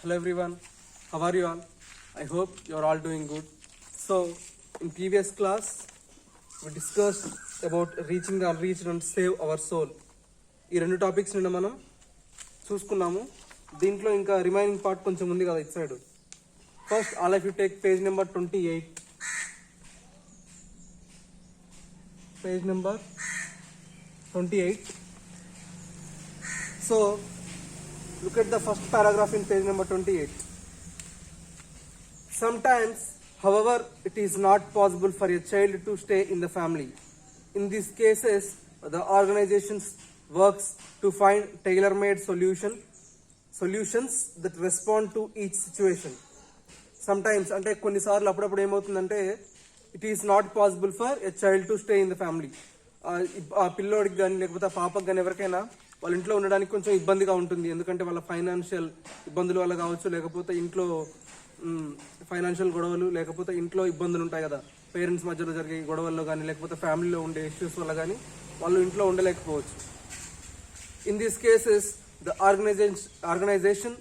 Hello everyone, how are you all? I hope you are all doing good. So, in previous class, we discussed about reaching the unreached and save our soul. ఈ రెండు topics నిన్న మనం చూసుకున్నాము. దీంట్లో ఇంకా remaining part కొంచెం ఉంది కదా it side. First all of you take page number 28. Page number 28. So, look at the first paragraph in page number 28. Sometimes, however, it is not possible for a child to stay in the family. In these cases, the organizations works to find tailor-made solutions that respond to each situation. Sometimes, అంటే కొన్నిసార్లు అప్పుడప్పుడు ఏమవుతుందంటే it is not possible for a child to stay in the family. ఆ పిల్లోడికి కానీ లేకపోతే ఆ పాపకు కానీ ఎవరికైనా వాళ్ళ ఇంట్లో ఉండడానికి కొంచెం ఇబ్బందిగా ఉంటుంది. ఎందుకంటే వాళ్ళ ఫైనాన్షియల్ ఇబ్బందుల వల్ల కావచ్చు, లేకపోతే ఇంట్లో ఫైనాన్షియల్ గొడవలు, లేకపోతే ఇంట్లో ఇబ్బందులు ఉంటాయి కదా, పేరెంట్స్ మధ్యలో జరిగే గొడవల్లో కానీ, లేకపోతే ఫ్యామిలీలో ఉండే ఇష్యూస్ వల్ల కానీ వాళ్ళు ఇంట్లో ఉండలేకపోవచ్చు. In these cases the organization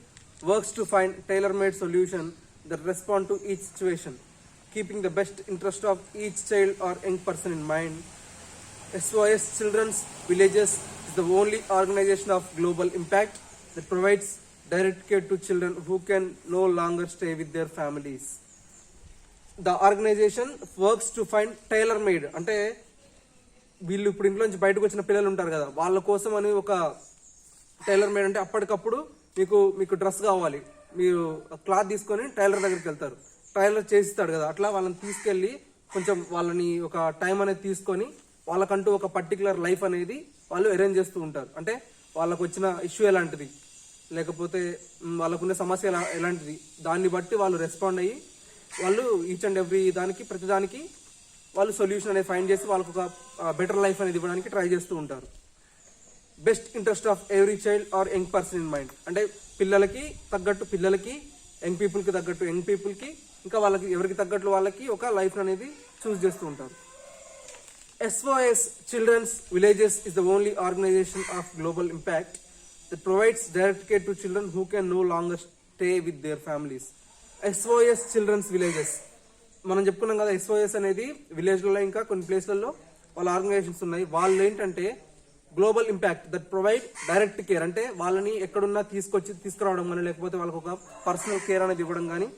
works to find tailor-made solution that respond to each situation, keeping the best interest of each child or young person in mind. SOS Children's Villages is the only organization of global impact that provides direct care to children who can no longer stay with their families. The organization works to find tailor-made, అంటే వీళ్ళు ఇప్పుడు ఇంట్లో నుంచి బయటకు వచ్చిన పిల్లలు ఉంటారు కదా, వాళ్ళ కోసం అని ఒక టైలర్ మేడ్ అంటే అప్పటికప్పుడు మీకు డ్రెస్ కావాలి, మీరు క్లాత్ తీసుకొని టైలర్ దగ్గరికి వెళ్తారు, టైలర్ చేసిస్తాడు కదా, అట్లా వాళ్ళని తీసుకెళ్ళి కొంచెం వాళ్ళని ఒక టైం అనేది తీసుకొని వాళ్ళకంటూ ఒక పర్టికులర్ లైఫ్ అనేది వాళ్ళు అరేంజ్ చేస్తూ ఉంటారు. అంటే వాళ్ళకు వచ్చిన ఇష్యూ ఎలాంటిది, లేకపోతే వాళ్ళకున్న సమస్య ఎలాంటిది, దాన్ని బట్టి వాళ్ళు రెస్పాండ్ అయ్యి వాళ్ళు ఈచ్ అండ్ ఎవ్రీ దానికి ప్రతిదానికి వాళ్ళు సొల్యూషన్ అనేది ఫైండ్ చేసి వాళ్ళకు ఒక బెటర్ లైఫ్ అనేది ఇవ్వడానికి ట్రై చేస్తూ ఉంటారు. Best interest of every child or young person in mind, అంటే పిల్లలకి తగ్గట్టు పిల్లలకి, యంగ్ పీపుల్కి తగ్గట్టు యంగ్ పీపుల్కి, ఇంకా వాళ్ళకి ఎవరికి తగ్గట్లు వాళ్ళకి ఒక లైఫ్ అనేది చూస్ చేస్తూ ఉంటారు. SOS Children's Villages is the only organization of global impact that provides direct care to children who can no longer stay with their families. SOS Children's Villages మనం చెప్పుకున్నాం కదా, SOS అనేది విలేజ్లలో ఇంకా కొన్ని ప్లేస్లలో వాళ్ళ ఆర్గనైజేషన్స్ ఉన్నాయి. వాళ్ళు ఏంటంటే global impact that provide direct care, అంటే వాళ్ళని ఎక్కడున్నా తీసుకురావడం కానీ, లేకపోతే వాళ్ళకు ఒక పర్సనల్ కేర్ అనేది ఇవ్వడం కానీ.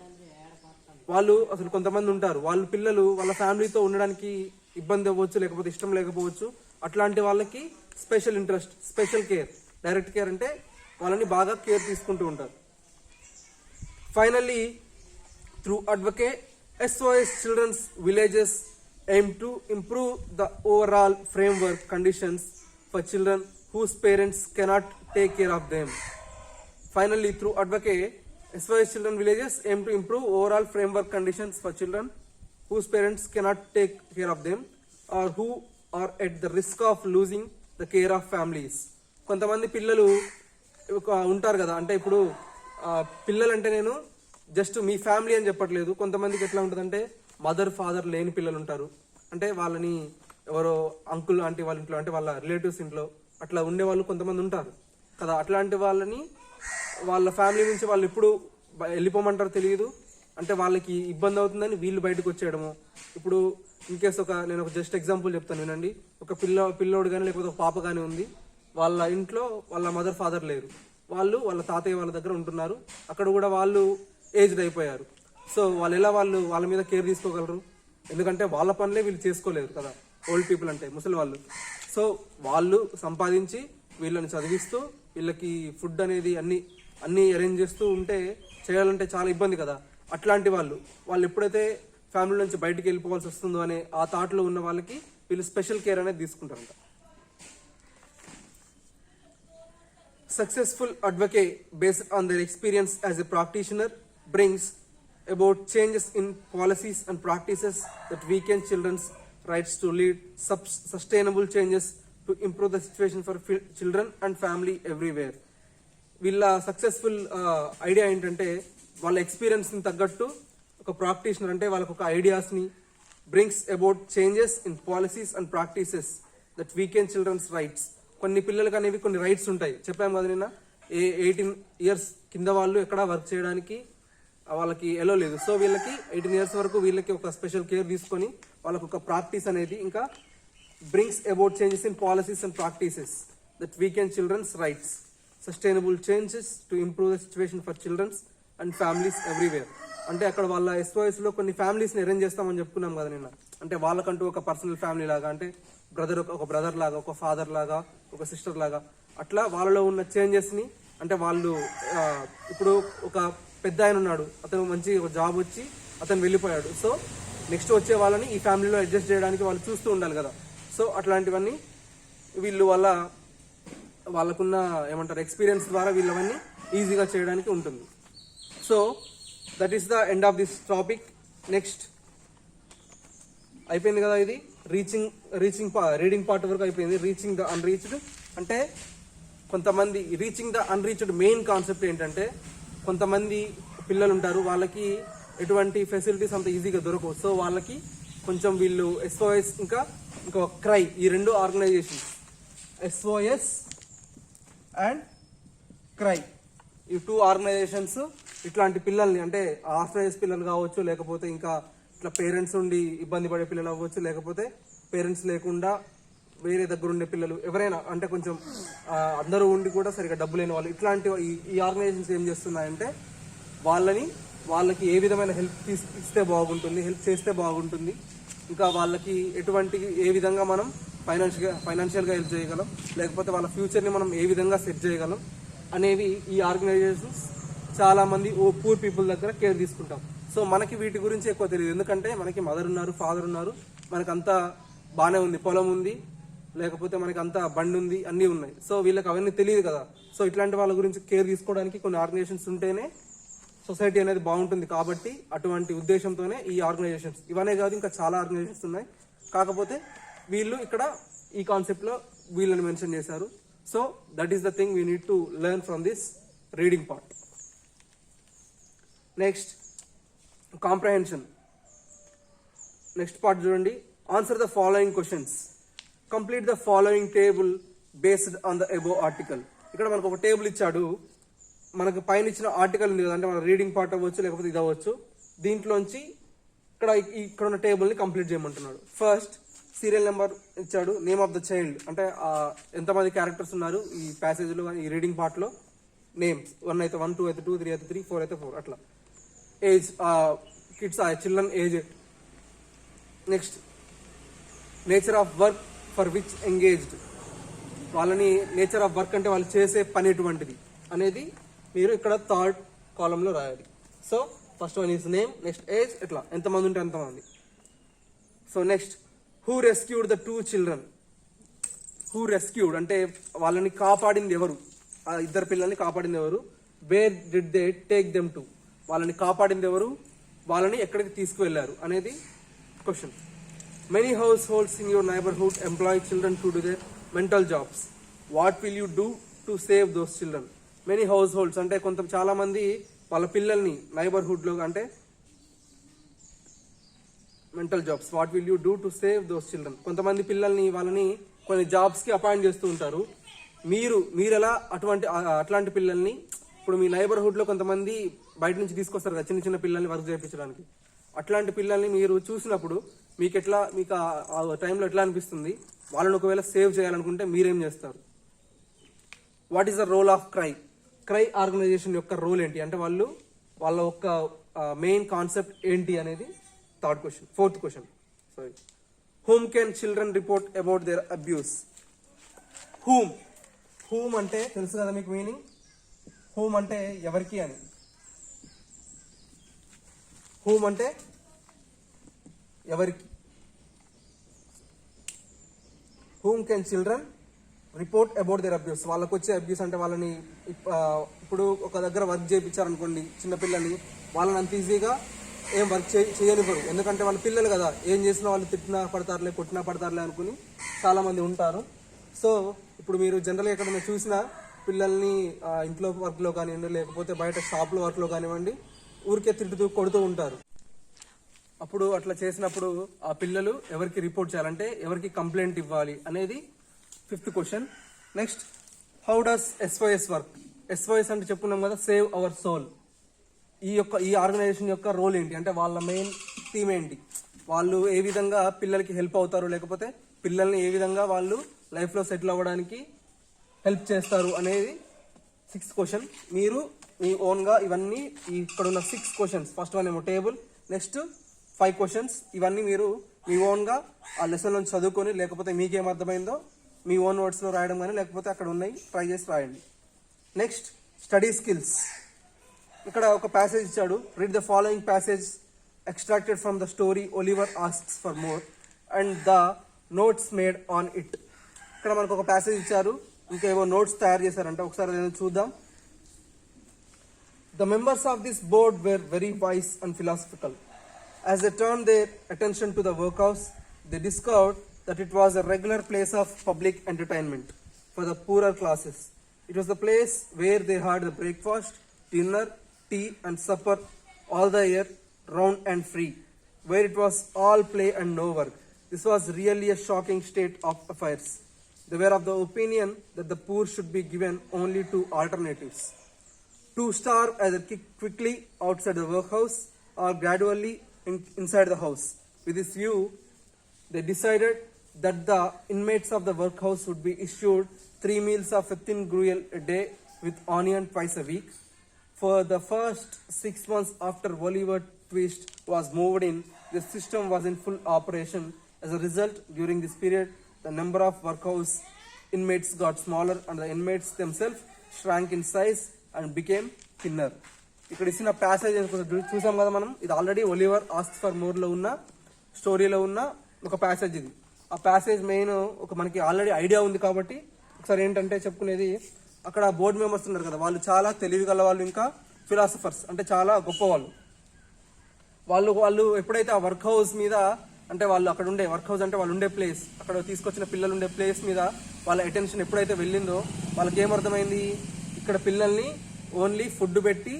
వాళ్ళు అసలు కొంతమంది ఉంటారు, వాళ్ళ పిల్లలు వాళ్ళ ఫ్యామిలీతో ఉండడానికి ఇబ్బంది అవ్వచ్చు, లేకపోతే ఇష్టం లేకపోవచ్చు, అట్లాంటి వాళ్ళకి special interest, special care, direct care అంటే వాళ్ళని బాగా కేర్ తీసుకుంటూ ఉంటారు. Finally through advocate SOS Children's Villages aim to improve the overall framework conditions for children whose parents cannot take care of them. Finally, through advocate, SOS Children's Villages aim to improve overall framework conditions for children whose parents cannot take care of them or who are at the risk of losing the care of families. కొంతమంది పిల్లలు ఉంటారు కదా, అంటే ఇప్పుడు పిల్లలు అంటే నేను just మీ family అని చెప్పట్లేదు. కొంతమందికి ఎట్లా ఉంటుందంటే మదర్ ఫాదర్ లేని పిల్లలు ఉంటారు, అంటే వాళ్ళని ఎవరో అంకుల్ ఆంటీ వాళ్ళ ఇంట్లో, అంటే వాళ్ళ రిలేటివ్స్ ఇంట్లో అట్లా ఉండే వాళ్ళు కొంతమంది ఉంటారు కదా. అట్లాంటి వాళ్ళని వాళ్ళ ఫ్యామిలీ నుంచి వాళ్ళు ఎప్పుడు వెళ్ళిపోమంటారో తెలియదు, అంటే వాళ్ళకి ఇబ్బంది అవుతుందని వీళ్ళు బయటకు వచ్చేయడము. ఇప్పుడు ఇన్కేస్ నేను ఒక జస్ట్ ఎగ్జాంపుల్ చెప్తాను వినండి. ఒక పిల్లోడు కానీ లేకపోతే ఒక పాప కానీ ఉంది, వాళ్ళ ఇంట్లో వాళ్ళ మదర్ ఫాదర్ లేరు, వాళ్ళు వాళ్ళ తాతయ్య వాళ్ళ దగ్గర ఉంటున్నారు. అక్కడ కూడా వాళ్ళు ఏజ్డ్ అయిపోయారు. సో వాళ్ళు వాళ్ళ మీద కేర్ తీసుకోగలరు, ఎందుకంటే వాళ్ళ పనులే వీళ్ళు చేసుకోలేరు కదా, ఓల్డ్ పీపుల్ అంటే ముసలి వాళ్ళు. సో వాళ్ళు సంపాదించి వీళ్ళని చదివిస్తూ వీళ్ళకి ఫుడ్ అనేది అన్ని అరేంజ్ చేస్తూ ఉంటే చేయాలంటే చాలా ఇబ్బంది కదా. అట్లాంటి వాళ్ళు ఎప్పుడైతే ఫ్యామిలీ నుంచి బయటికి వెళ్ళిపోవాల్సి వస్తుందో అనే ఆ థాట్లో ఉన్న వాళ్ళకి వీళ్ళు స్పెషల్ కేర్ అనేది తీసుకుంటారంట. Successful advocate based on their experience as a practitioner brings about changes in policies and practices that weaken children's rights to lead sustainable changes to improve the situation for children and family everywhere. వీళ్ళ successful idea ఏంటంటే వాళ్ళ ఎక్స్పీరియన్స్ని తగ్గట్టు ఒక practitioner, అంటే వాళ్ళకు ఒక ఐడియాస్ని brings about changes in policies and practices that weaken children's rights. కొన్ని పిల్లలకి అనేవి కొన్ని రైట్స్ ఉంటాయి, చెప్పాము కదా నిన్న, 18 ఇయర్స్ కింద వాళ్ళు ఎక్కడ వర్క్ చేయడానికి వాళ్ళకి ఎలో లేదు. సో వీళ్ళకి 18 ఇయర్స్ వరకు వీళ్ళకి ఒక స్పెషల్ కేర్ తీసుకొని వాళ్ళకి ఒక ప్రాక్టీస్ అనేది ఇంకా brings about changes in policies and practices that weaken children's rights, sustainable changes to improve the situation for children and families everywhere. అంటే అక్కడ వాళ్ళ SOS లో కొన్ని ఫ్యామిలీస్ని అరేంజ్ చేస్తామని చెప్పుకున్నాం కదా నిన్న. అంటే వాళ్ళకంటూ ఒక పర్సనల్ ఫ్యామిలీ లాగా, అంటే ఒక బ్రదర్ లాగా, ఒక ఫాదర్ లాగా, ఒక సిస్టర్ లాగా, అట్లా వాళ్ళలో ఉన్న చేంజెస్ని, అంటే వాళ్ళు ఇప్పుడు ఒక పెద్ద ఆయన ఉన్నాడు, అతను మంచి ఒక జాబ్ వచ్చి అతను వెళ్ళిపోయాడు. సో నెక్స్ట్ వచ్చే వాళ్ళని ఈ ఫ్యామిలీలో అడ్జస్ట్ చేయడానికి వాళ్ళు చూస్తూ ఉండాలి కదా. సో అట్లాంటివన్నీ వీళ్ళు వాళ్ళకున్న ఏమంటారు ఎక్స్పీరియన్స్ ద్వారా వీళ్ళవన్నీ ఈజీగా చేయడానికి ఉంటుంది. So that is the end of this topic. Next అయిపోయింది కదా, ఇది రీడింగ్ పార్ట్ వరకు అయిపోయింది. రీచింగ్ ద అన్రీచ్డ్ అంటే కొంతమంది reaching the unreached main concept ఏంటంటే, కొంతమంది పిల్లలు ఉంటారు, వాళ్ళకి ఎటువంటి ఫెసిలిటీస్ అంత ఈజీగా దొరకవు. సో వాళ్ళకి కొంచెం వీళ్ళు SOS ఇంకా క్రై, ఈ రెండు ఆర్గనైజేషన్స్ SOS అండ్ క్రై, ఈ 2 ఆర్గనైజేషన్స్ ఇట్లాంటి పిల్లల్ని, అంటే ఆర్ఫనైజ్ పిల్లలు కావచ్చు, లేకపోతే ఇంకా ఇట్లా పేరెంట్స్ ఉండి ఇబ్బంది పడే పిల్లలు అవ్వచ్చు, లేకపోతే పేరెంట్స్ లేకుండా వేరే దగ్గర ఉండే పిల్లలు ఎవరైనా, అంటే కొంచెం అందరూ ఉండి కూడా సరిగా డబ్బు లేని వాళ్ళు, ఇట్లాంటి ఈ ఆర్గనైజేషన్స్ ఏం చేస్తున్నాయంటే వాళ్ళకి ఏ విధమైన హెల్ప్ ఇస్తే బాగుంటుంది, హెల్ప్ చేస్తే బాగుంటుంది, ఇంకా వాళ్ళకి ఏ విధంగా మనం ఫైనాన్షియల్గా హెల్ప్ చేయగలం, లేకపోతే వాళ్ళ ఫ్యూచర్ని మనం ఏ విధంగా సెట్ చేయగలం అనేవి ఈ ఆర్గనైజేషన్స్ చాలా మంది పూర్ పీపుల్ దగ్గర కేర్ తీసుకుంటాం. సో మనకి వీటి గురించి ఎక్కువ తెలియదు, ఎందుకంటే మనకి మదర్ ఉన్నారు, ఫాదర్ ఉన్నారు, మనకంతా బాగానే ఉంది, పొలం ఉంది, లేకపోతే మనకి అంతా బండి ఉంది, అన్నీ ఉన్నాయి. సో వీళ్ళకి అవన్నీ తెలియదు కదా. సో ఇట్లాంటి వాళ్ళ గురించి కేర్ తీసుకోవడానికి కొన్ని ఆర్గనైజేషన్స్ ఉంటేనే సొసైటీ అనేది బాగుంటుంది. కాబట్టి అటువంటి ఉద్దేశంతోనే ఈ ఆర్గనైజేషన్స్, ఇవనే కాదు ఇంకా చాలా ఆర్గనైజేషన్స్ ఉన్నాయి, కాకపోతే వీళ్ళు ఇక్కడ ఈ కాన్సెప్ట్లో వీళ్ళని మెన్షన్ చేశారు. So that is the thing we need to learn from this reading part. Next comprehension. Next part చూడండి. Answer the following questions. Complete the following table based on the above article. ఇక్కడ మనకు ఒక table ఇచ్చాడు, మనకు పైన ఇచ్చిన article ఉంది కదా, అంటే మన రీడింగ్ పార్ట్ అవ్వచ్చు, లేకపోతే ఇది అవ్వచ్చు. దీంట్లోంచి ఇక్కడ ఉన్న టేబుల్ని కంప్లీట్ చేయమంటున్నాడు. ఫస్ట్ సీరియల్ నెంబర్ ఇచ్చాడు, నేమ్ ఆఫ్ ద చైల్డ్, అంటే ఎంతమంది క్యారెక్టర్స్ ఉన్నారు ఈ ప్యాసేజ్లో కానీ ఈ రీడింగ్ పార్ట్లో, నేమ్స్ 1 అయితే 1, 2 అయితే 2, 3 అయితే 3, 4 అయితే 4, అట్లా. Age, kids, children age. Next nature of work for which engaged, వాళ్ళని నేచర్ ఆఫ్ వర్క్ అంటే వాళ్ళు చేసే పని ఎటువంటిది అనేది మీరు ఇక్కడ థర్డ్ కాలంలో రాయాలి. So first one is name, next age, ఇట్లా ఎంతమంది ఉంటే ఎంతమంది. So next who rescued the 2 children. Who rescued అంటే వాళ్ళని కాపాడింది ఎవరు, ఆ ఇద్దరు పిల్లల్ని కాపాడింది ఎవరు. Where did they take them to, వాళ్ళని కాపాడింది ఎవరు, వాళ్ళని ఎక్కడికి తీసుకువెళ్ళారు అనేది question. Many households in your neighbourhood employ children to do their mental jobs. What will you do to save those children. Many house holds అంటే చాలా మంది వాళ్ళ పిల్లల్ని నైబర్హుడ్లో, అంటే mental jobs. What will you do to save those children. కొంతమంది పిల్లల్ని వాళ్ళని కొన్ని జాబ్స్కి అపాయింట్ చేస్తూ ఉంటారు. మీరు ఎలా అట్లాంటి పిల్లల్ని, ఇప్పుడు మీ నైబర్హుడ్లో కొంతమంది బయట నుంచి తీసుకొస్తారు కదా చిన్న చిన్న పిల్లల్ని వర్క్ చేయించడానికి, అట్లాంటి పిల్లల్ని మీరు చూసినప్పుడు మీకు ఆ టైంలో ఎట్లా అనిపిస్తుంది, వాళ్ళని ఒకవేళ సేవ్ చేయాలనుకుంటే మీరేం చేస్తారు. What is the role of CRY. CRY organisation యొక్క రోల్ ఏంటి, అంటే వాళ్ళ యొక్క మెయిన్ కాన్సెప్ట్ ఏంటి అనేది fourth question. Sorry. Whom can children report about their abuse. Whom అంటే తెలుసు కదా మీకు మీనింగ్. హూమ్ అంటే ఎవరికి అని. హూమ్ అంటే ఎవరికి. Whom can children report about their abuse. వాళ్ళకు వచ్చే అబ్యూస్ అంటే వాళ్ళని ఇప్పుడు ఒక దగ్గర వర్క్ చేయించారనుకోండి చిన్నపిల్లల్ని, వాళ్ళని అంత ఈజీగా ఏం వర్క్ చేయనివ్వరు, ఎందుకంటే వాళ్ళ పిల్లలు కదా, ఏం చేసినా వాళ్ళు తిట్టినా పడతారులే, కొట్టినా పడతారులే అనుకుని చాలామంది ఉంటారు. సో ఇప్పుడు మీరు జనరల్గా ఎక్కడైనా చూసినా పిల్లల్ని ఇంట్లో వర్క్లో కానివ్వండి, లేకపోతే బయట షాప్లో వర్క్లో కానివ్వండి, ఊరికే తిట్టుతూ కొడుతూ ఉంటారు. అప్పుడు అట్లా చేసినప్పుడు ఆ పిల్లలు ఎవరికి రిపోర్ట్ చేయాలంటే ఎవరికి కంప్లైంట్ ఇవ్వాలి అనేది 5th question. Next how does SOS work. SOS అంటే చెప్పుకున్నాం కదా, సేవ్ అవర్ సోల్. ఈ ఆర్గనైజేషన్ యొక్క రోల్ ఏంటి అంటే వాళ్ళ మెయిన్ థీమ్ ఏంటి, వాళ్ళు ఏ విధంగా పిల్లలకి హెల్ప్ అవుతారు, లేకపోతే పిల్లల్ని ఏ విధంగా వాళ్ళు లైఫ్లో సెటిల్ అవ్వడానికి హెల్ప్ చేస్తారు అనేది 6th క్వశ్చన్. మీరు మీ ఓన్గా ఇవన్నీ ఇక్కడ ఉన్న 6 క్వశ్చన్స్, ఫస్ట్ వన్ ఏమో టేబుల్, నెక్స్ట్ 5 క్వశ్చన్స్, ఇవన్నీ మీరు మీ ఓన్గా ఆ లెసన్ నుంచి చదువుకొని, లేకపోతే మీకేం అర్థమైందో మీ ఓన్ వర్డ్స్లో రాయడం కానీ, లేకపోతే అక్కడ ఉన్నాయి ట్రై చేసి రాయండి. Next study skills. ఇక్కడ ఒక ప్యాసేజ్ ఇచ్చాడు, read the following passage extracted from the story Oliver asks for more and the notes made on it. ఇక్కడ మనకు ఒక ప్యాసేజ్ ఇచ్చారు, ఇంకేవో నోట్స్ తయారు చేశారంట, ఒకసారి నేను చూద్దాం. The members of this board were very wise and philosophical. As they turned their attention to the workhouse, they discovered that it was a regular place of public entertainment for the poorer classes. It was the place where they had the breakfast, dinner, tea and supper all the year round and free, where it was all play and no work. This was really a shocking state of affairs. They were of the opinion that the poor should be given only 2 alternatives: to starve either quickly outside the workhouse or gradually inside the house. With this view, they decided that the inmates of the workhouse would be issued 3 meals of a thin gruel a day with onion twice a week. For the first 6 months after Oliver Twist was moved in, the system was in full operation. As a result, during this period, the number of workhouse inmates got smaller and the inmates themselves shrank in size and became thinner. ఇక్కడ ఇచ్చిన passage చూసాం కదా మనం, ఇది already Oliver asks for మోర్లో ఉన్న స్టోరీలో ఉన్న ఒక ప్యాసేజ్. ఇది ఆ ప్యాసేజ్ మెయిన్ ఒక మనకి ఆల్రెడీ ఐడియా ఉంది కాబట్టి ఒకసారి ఏంటంటే చెప్పుకునేది, అక్కడ బోర్డు మెంబర్స్ ఉన్నారు కదా, వాళ్ళు చాలా తెలివి గల వాళ్ళు, ఇంకా ఫిలాసఫర్స్ అంటే చాలా గొప్పవాళ్ళు. వాళ్ళు ఎప్పుడైతే ఆ వర్క్ హౌస్ మీద, అంటే వాళ్ళు అక్కడ ఉండే వర్క్ హౌస్ అంటే వాళ్ళు ఉండే ప్లేస్, అక్కడ తీసుకొచ్చిన పిల్లలు ఉండే ప్లేస్ మీద వాళ్ళ అటెన్షన్ ఎప్పుడైతే వెళ్ళిందో వాళ్ళకి ఏమర్థమైంది, ఇక్కడ పిల్లల్ని ఓన్లీ ఫుడ్ పెట్టి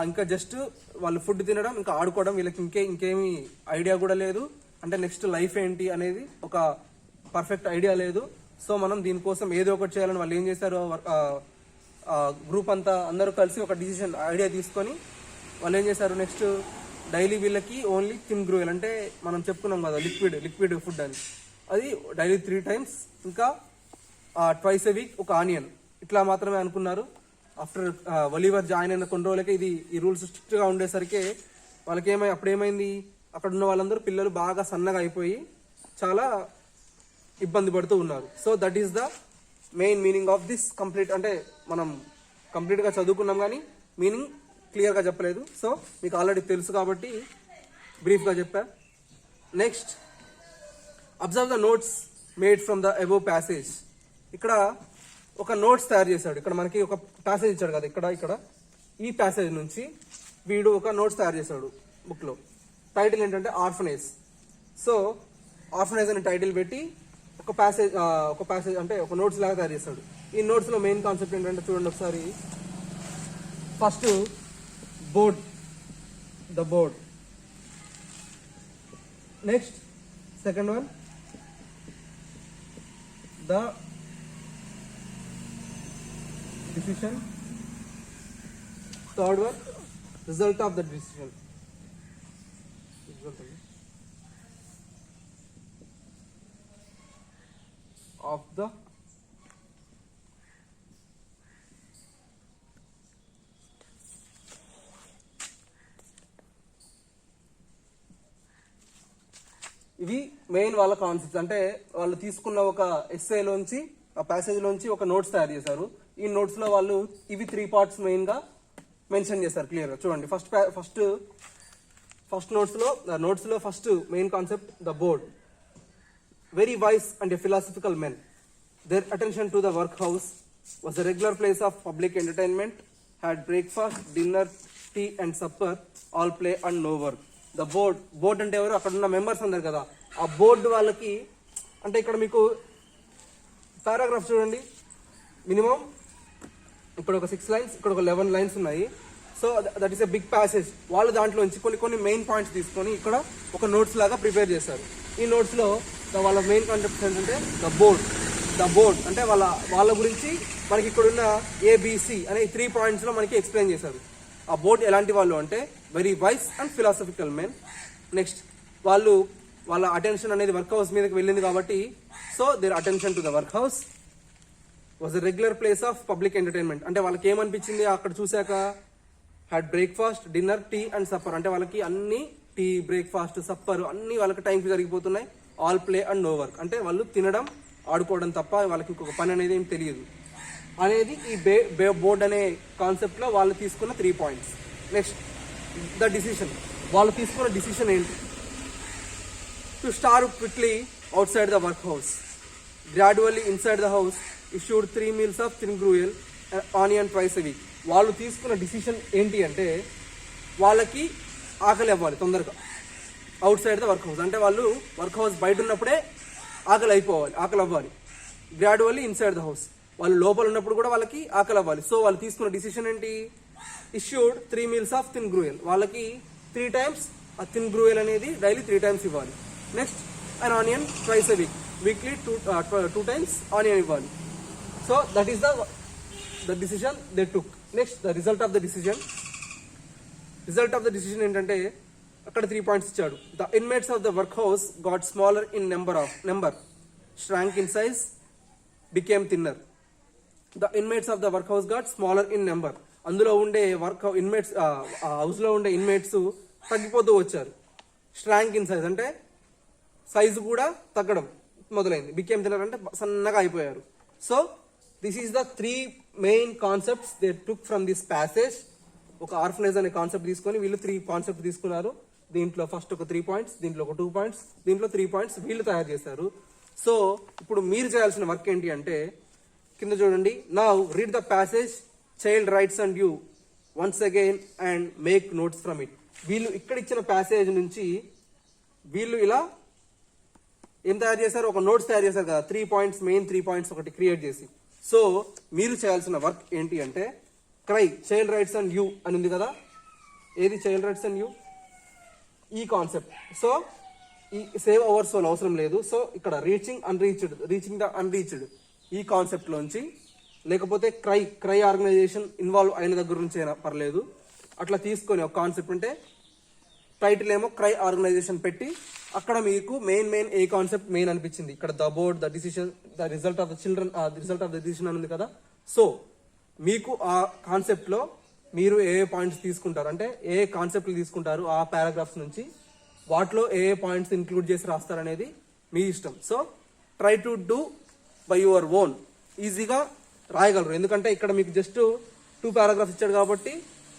ఇంకా జస్ట్ వాళ్ళు ఫుడ్ తినడం, ఇంకా ఆడుకోవడం, వీళ్ళకి ఇంకేమీ ఐడియా కూడా లేదు, అంటే నెక్స్ట్ లైఫ్ ఏంటి అనేది ఒక పర్ఫెక్ట్ ఐడియా లేదు. సో మనం దీనికోసం ఏదో ఒకటి చేయాలని వాళ్ళు ఏం చేశారు, గ్రూప్ అంతా అందరూ కలిసి ఒక డిసిషన్ ఐడియా తీసుకొని వాళ్ళు ఏం చేశారు, నెక్స్ట్ డైలీ వీళ్ళకి ఓన్లీ థిన్ గ్రూయల్ అంటే మనం చెప్పుకున్నాం కదా లిక్విడ్ ఫుడ్ అని, అది డైలీ 3 times, ఇంకా ట్వైస్ ఎ వీక్ ఒక ఆనియన్, ఇట్లా మాత్రమే అనుకున్నారు. ఆఫ్టర్ ఒలివర్ జాయిన్ అయిన కొన్ని రోజులకే ఈ రూల్స్ స్ట్రిక్ట్గా ఉండేసరికి వాళ్ళకి అప్పుడేమైంది, అక్కడ ఉన్న వాళ్ళందరూ పిల్లలు బాగా సన్నగా అయిపోయి చాలా ఇబ్బంది పడుతూ ఉన్నారు. So that is the main meaning of this complete. అంటే మనం కంప్లీట్గా చదువుకున్నాం కానీ మీనింగ్ క్లియర్గా చెప్పలేదు. సో మీకు ఆల్రెడీ తెలుసు కాబట్టి బ్రీఫ్గా చెప్పా. Next, observe the notes made from the above passage. ఇక్కడ ఒక నోట్స్ తయారు చేశాడు. ఇక్కడ మనకి ఒక ప్యాసేజ్ ఇచ్చాడు కదా, ఇక్కడ ఈ ప్యాసేజ్ నుంచి వీడు ఒక నోట్స్ తయారు చేశాడు బుక్లో. టైటిల్ ఏంటంటే ఆర్ఫనేజ్. సో ఆర్ఫనేజ్ అని టైటిల్ పెట్టి ఒక ప్యాసేజ్ అంటే ఒక నోట్స్ లాగా తయారు చేశాడు. ఈ నోట్స్లో మెయిన్ కాన్సెప్ట్ ఏంటంటే చూడండి ఒకసారి. First board, the board. Next second one the decision. Third one, result of the decision. Of the ఇవి మెయిన్ వాళ్ళ కాన్సెప్ట్స్. అంటే వాళ్ళు తీసుకున్న ఒక ఎస్సేలోంచి, ఆ ప్యాసేజ్లోంచి ఒక నోట్స్ తయారు చేశారు. ఈ నోట్స్లో వాళ్ళు ఇవి 3 parts మెయిన్గా మెన్షన్ చేస్తారు క్లియర్గా. చూడండి, ఫస్ట్ నోట్స్లో first main concept the board. Very wise and a philosophical men. Their attention to the work house was a regular place of public entertainment, had breakfast, dinner, tea and supper, all play and no work. The board అంటే ఎవరు, అక్కడ ఉన్న members ఉన్నారు కదా, ఆ board వాళ్ళకి. అంటే ఇక్కడ మీకు పారాగ్రాఫ్ చూడండి, మినిమం ఇక్కడ ఒక 6 lines, ఇక్కడ ఒక 11 lines ఉన్నాయి. So that is a big passage. వాళ్ళు దాంట్లోంచి కొన్ని మెయిన్ పాయింట్స్ తీసుకొని ఇక్కడ ఒక నోట్స్ లాగా ప్రిపేర్ చేశారు. ఈ నోట్స్లో వాళ్ళ మెయిన్ కాన్సెప్ట్స్ ఏంటంటే ద బోర్డ్ అంటే వాళ్ళ గురించి మనకి ఇక్కడ ఉన్న ఏబిసి అనే 3 పాయింట్స్లో మనకి ఎక్స్ప్లెయిన్ చేశారు. ఆ బోర్డ్ ఎలాంటి వాళ్ళు అంటే very wise and philosophical men. Next వాళ్ళ అటెన్షన్ అనేది వర్క్ హౌస్ మీదకి వెళ్ళింది కాబట్టి so their attention to the work house was a regular place of public entertainment. అంటే వాళ్ళకి ఏమనిపించింది అక్కడ చూశాక, had breakfast, dinner, tea and supper. అంటే వాళ్ళకి అన్ని టీ, బ్రేక్ఫాస్ట్, సప్పర్ అన్ని వాళ్ళకి టైంకి జరిగిపోతున్నాయి. All play and no work. అంటే వాళ్ళు తినడం, ఆడుకోవడం తప్ప వాళ్ళకి ఇంకొక పని అనేది ఏం తెలియదు అనేది ఈ బోర్డ్ అనే కాన్సెప్ట్లో వాళ్ళు తీసుకున్న 3 పాయింట్స్. Next the decision. వాళ్ళు తీసుకున్న డిసిషన్ ఏంటి? To starve quickly out side the work house, gradually inside the house, issued 3 meals of thin gruel onion twice a week. వాళ్ళు తీసుకున్న డిసిషన్ ఏంటి అంటే వాళ్ళకి ఆకలి అవ్వాలి తొందరగా out side the work house. అంటే వాళ్ళు వర్క్ హౌస్ బయట ఉన్నప్పుడే ఆకలి అవ్వాలి. గ్రాడ్యువల్లీ ఇన్సైడ్ ద హౌస్, వాళ్ళు లోపల ఉన్నప్పుడు కూడా వాళ్ళకి ఆకలి అవ్వాలి. సో వాళ్ళు తీసుకున్న డిసిషన్ ఏంటి? Issued 3 meals of thin gruel. వాళ్ళకి 3 times ఆ థిన్ గ్రూయల్ అనేది డైలీ 3 times ఇవ్వాలి. Next and onion twice a week, weekly 2 times onion ఇవ్వాలి. So that is the decision they took. Next the result of the decision. Result of the decision ఏంటంటే అక్కడ 3 points ఇచ్చాడు. The inmates of the work house got smaller in number, shrank in size, became thinner. The inmates of the work house got smaller in number. అందులో ఉండే inmates, హౌస్లో ఉండే inmates తగ్గిపోతూ వచ్చారు. స్ట్రాంక్ in size అంటే సైజు కూడా తగ్గడం మొదలైంది. బికేమ్ థిన్నర్ అంటే సన్నగా అయిపోయారు. So this is the 3 main concepts they took from this passage. ఒక ఆర్ఫనేజ్ అనే కాన్సెప్ట్ తీసుకొని వీళ్ళు 3 కాన్సెప్ట్ తీసుకున్నారు. దీంట్లో ఫస్ట్ ఒక 3 points, దీంట్లో ఒక 2 points, దీంట్లో 3 points వీళ్ళు తయారు చేశారు. సో ఇప్పుడు మీరు చేయాల్సిన వర్క్ ఏంటి అంటే కింద చూడండి. Now read the passage child rights and you once again and make notes from it. వీళ్ళు ఇక్కడ ఇచ్చిన ప్యాసేజ్ నుంచి వీళ్ళు ఇలా ఏం తయారు చేశారు? ఒక నోట్స్ తయారు చేశారు కదా, 3 points, మెయిన్ 3 points ఒకటి క్రియేట్ చేసి. సో మీరు చేయాల్సిన వర్క్ ఏంటి అంటే cry child rights and you అని ఉంది కదా, ఏది చైల్డ్ రైట్స్ అండ్ యూ? ఈ కాన్సెప్ట్. సో ఈ సేవ్ అవర్ సోల్ అవసరం లేదు. సో ఇక్కడ రీచింగ్ ద అన్రీచ్డ్ ఈ కాన్సెప్ట్ లోంచి, లేకపోతే క్రై ఆర్గనైజేషన్ ఇన్వాల్వ్ అయిన దగ్గర నుంచి అయినా పర్లేదు, అట్లా తీసుకొని ఒక కాన్సెప్ట్ అంటే టైటిల్ ఏమో క్రై ఆర్గనైజేషన్ పెట్టి అక్కడ మీకు మెయిన్ ఏ కాన్సెప్ట్ మెయిన్ అనిపించింది. ఇక్కడ the board, the decision, the result of the children, result of the decision అని ఉంది కదా. సో మీకు ఆ కాన్సెప్ట్ లో మీరు ఏ పాయింట్స్ తీసుకుంటారు అంటే ఏ కాన్సెప్ట్లు తీసుకుంటారు ఆ పారాగ్రాఫ్స్ నుంచి, వాటిలో ఏ పాయింట్స్ ఇంక్లూడ్ చేసి రాస్తారనేది మీ ఇష్టం. So try to do by your own. ఈజీగా రాయగలరు, ఎందుకంటే ఇక్కడ మీకు జస్ట్ 2 paragraphs ఇచ్చాడు కాబట్టి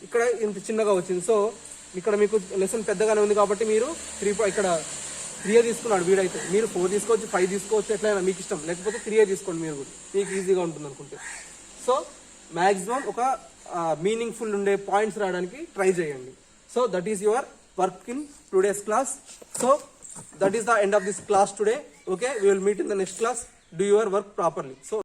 ఇక్కడ ఇంత చిన్నగా వచ్చింది. సో ఇక్కడ మీకు లెసన్ పెద్దగానే ఉంది కాబట్టి మీరు ఇక్కడ 3 తీసుకున్నాడు వీడైతే, మీరు 4 తీసుకోవచ్చు, 5 తీసుకోవచ్చు, ఎట్లయినా మీకు ఇష్టం. లేకపోతే 3 తీసుకోండి మీరు కూడా, మీకు ఈజీగా ఉంటుంది అనుకుంటే. సో మ్యాక్సిమం ఒక మీనింగ్ఫుల్ ఉండే పాయింట్స్ రాయడానికి ట్రై చేయండి. So that is your work in today's class. So that is the end of this class today. Okay, we will meet in the next class. Do your work properly. So